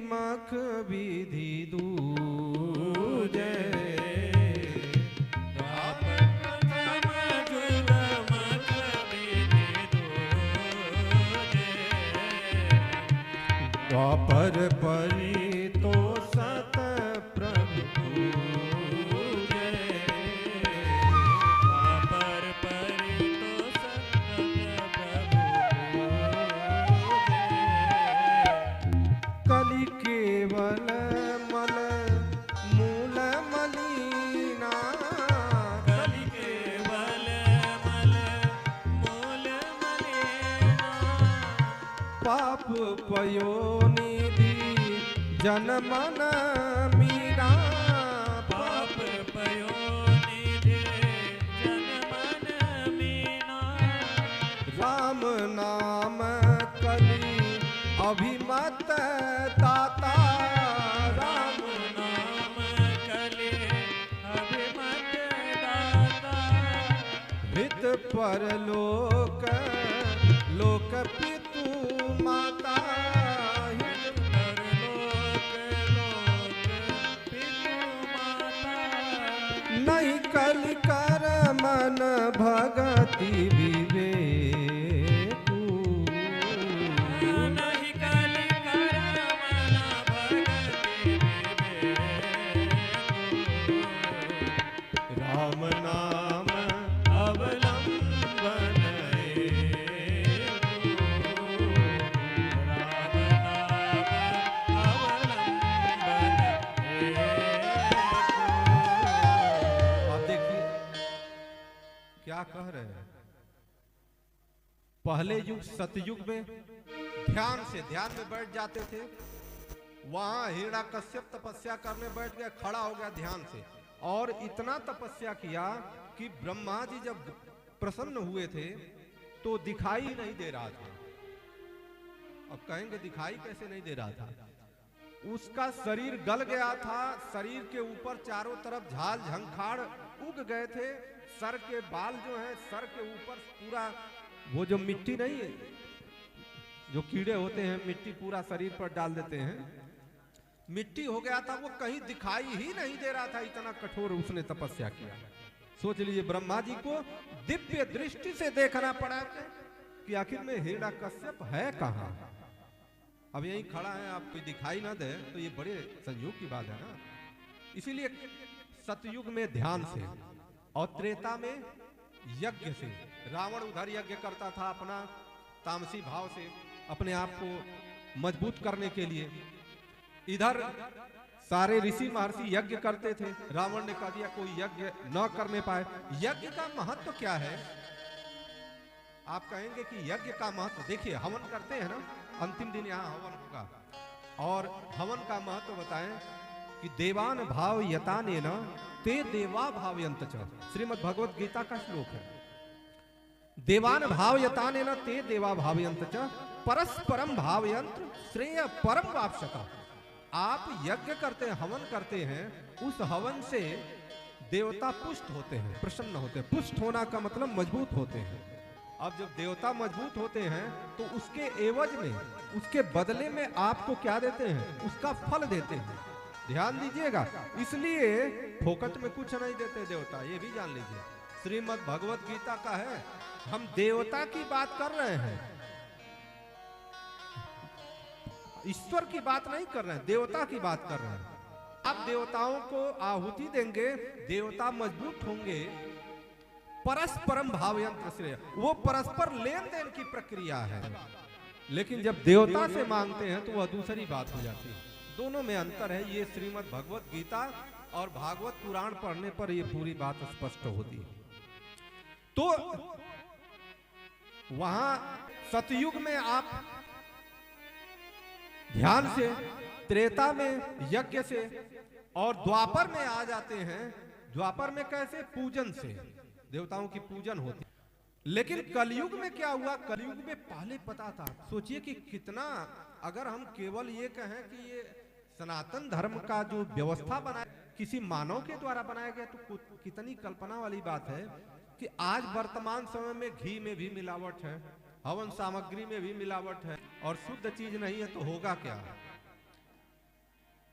मख विधि दूजे द्वापर परी तो सत प्रभु पूजे द्वापर परी तो सत प्रभु पूजे कलि केवल मल मूल मलीना कलि केवल मल मूल मलिना पाप पयो निधि जन मन मीरा पाप पयो निधि जन मन मीना राम नाम कलि अभिमत दाता राम नाम कलि अभिमत दाता हित परलोक लोक पितु माता हित परलोक लोक पितु माता नहीं कल कर मन भगति विवेकु नहीं कलि कर मन भगति विवेकु राम नाम अवलंबन आप देखिए क्या कह रहे हैं। पहले युग सतयुग में ध्यान में बैठ जाते थे। वहां हिरण्यकश्यप तपस्या करने बैठ गया, खड़ा हो गया ध्यान से, और इतना तपस्या किया कि ब्रह्मा जी जब प्रसन्न हुए थे तो दिखाई नहीं दे रहा था। अब कहेंगे दिखाई कैसे नहीं दे रहा था? उसका शरीर गल गया था, शरीर के ऊपर चारों तरफ झाल झंखाड़ उग गए थे, सर के बाल जो है सर के ऊपर पूरा वो जो मिट्टी नहीं है, जो कीड़े होते हैं मिट्टी पूरा शरीर पर डाल देते हैं, मिट्टी हो गया था, वो कहीं दिखाई ही नहीं दे रहा था। इतना कठोर उसने तपस्या किया। सोच लीजिए ब्रह्मा जी को दिव्य दृष्टि से देखना पड़ा कि आखिर में हिरण्यकश्यप है कहाँ। अब यही खड़ा है, आपको दिखाई ना दे तो ये बड़े संयोग की बात है ना। इसीलिए सतयुग में ध्यान से और त्रेता में यज्ञ से, रावण उधर यज्ञ करता था अपना तामसी भाव से अपने आप को मजबूत करने के लिए, इधर सारे ऋषि महर्षि यज्ञ करते थे। रावण ने कह दिया कोई यज्ञ न करने पाए। यज्ञ का महत्व क्या है? आप कहेंगे कि यज्ञ का महत्व, देखिए हवन करते हैं ना, अंतिम दिन यहाँ हवन होगा, और हवन का महत्व बताएं कि देवान भाव यताने न ते देवा भावयंत च, श्रीमद् भगवत गीता का श्लोक है। देवान भाव यताने न ते देवा भावयंत च परस्परम भावयंत्र श्रेय परम वापसका। आप यज्ञ करते हैं, हवन करते हैं, उस हवन से देवता पुष्ट होते हैं, प्रसन्न होते हैं। पुष्ट होना का मतलब मजबूत होते हैं। अब जब देवता मजबूत होते हैं तो उसके एवज में, उसके बदले में आपको क्या देते हैं? उसका फल देते हैं। ध्यान दीजिएगा, इसलिए फोकट में कुछ नहीं देते देवता, ये भी जान लीजिए। श्रीमद् भगवत गीता का है, हम देवता की बात कर रहे हैं, ईश्वर की बात नहीं कर रहे हैं, देवता की बात कर रहे हैं। आप देवताओं को आहुति देंगे, देवता मजबूत होंगे। परस्परम भावयंत्र श्रेय, वो परस्पर लेन देन की प्रक्रिया है। लेकिन जब देवता से मांगते हैं तो वह दूसरी बात हो जाती है। दोनों में अंतर है। ये श्रीमद् भगवत गीता और भागवत पुराण पढ़ने पर ये पूरी बात स्पष्ट होती है। तो वहां सतयुग में आप ध्यान से, त्रेता में यज्ञ से, और द्वापर में आ जाते हैं। द्वापर में कैसे? पूजन से, देवताओं की पूजन होती। लेकिन कलयुग में क्या हुआ? कलयुग में पहले पता था। सोचिए कि कितना, अगर हम केवल ये कहें कि ये सनातन धर्म का जो व्यवस्था बनाया किसी मानव के द्वारा बनाया गया, तो कितनी कल्पना वाली बात है कि आज वर्तमान समय में घी में भी मिलावट है, हवन सामग्री में भी मिलावट है, और शुद्ध चीज नहीं है तो होगा क्या?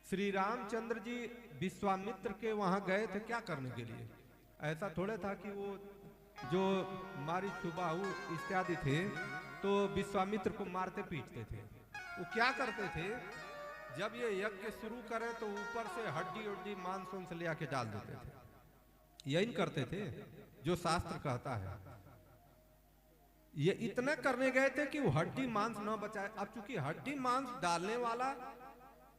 श्री रामचंद्र जी विश्वामित्र के वहां गए थे क्या करने के लिए? ऐसा थोड़े था कि वो जो मारी सुबाहु इत्यादि थे तो विश्वामित्र को मारते पीटते थे। वो क्या करते थे, जब ये यज्ञ शुरू करें तो ऊपर से हड्डी उड्डी मांस वांस ले आके डाल देते थे। यही करते थे जो शास्त्र कहता है। ये इतना करने गए थे कि वो हड्डी मांस न बचाए। अब चूंकि हड्डी मांस डालने वाला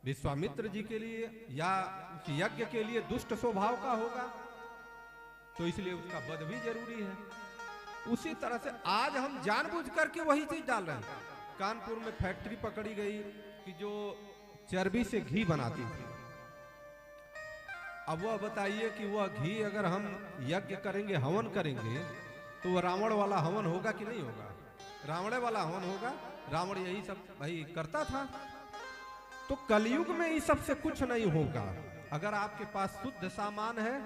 विश्वामित्र जी के लिए या उस यज्ञ के लिए दुष्ट स्वभाव का होगा, तो इसलिए उसका वध भी जरूरी है। उसी तरह से आज हम जानबूझकर के वही चीज डाल रहे हैं। कानपुर में फैक्ट्री पकड़ी गई कि जो चर्बी से घी बनाती थी। अब वह बताइए कि वह घी अगर हम यज्ञ करेंगे, हवन करेंगे, तो वह रावण वाला हवन होगा कि नहीं होगा? रावण वाला हवन होगा। रावण यही सब भाई करता था। तो कलयुग में इस सब से कुछ नहीं होगा। अगर आपके पास शुद्ध सामान है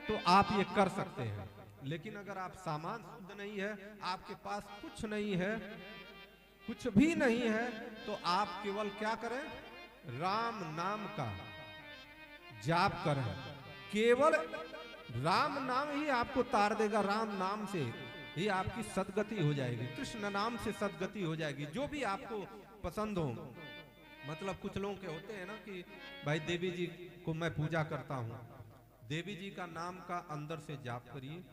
तो आप ये कर सकते हैं, लेकिन अगर आप सामान शुद्ध नहीं है, आपके पास कुछ नहीं है, कुछ भी नहीं है, तो आप केवल क्या करें? राम नाम का जाप करें। केवल राम नाम ही आपको तार देगा। राम नाम से ही आपकी सदगति हो जाएगी, कृष्ण नाम से सदगति हो जाएगी। जो भी आपको पसंद हो। मतलब कुछ लोगों के होते हैं ना कि भाई देवी जी को मैं पूजा करता हूँ, देवी जी का नाम का अंदर से जाप करिए।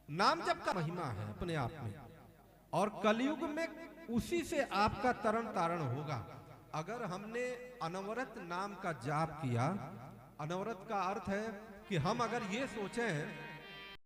नाम जप का महिमा है अपने आप में, और कलयुग में उसी से आपका तरण तारण होगा। अगर हमने अनवरत नाम का जाप किया, अनवरत का अर्थ है कि हम अगर ये सोचें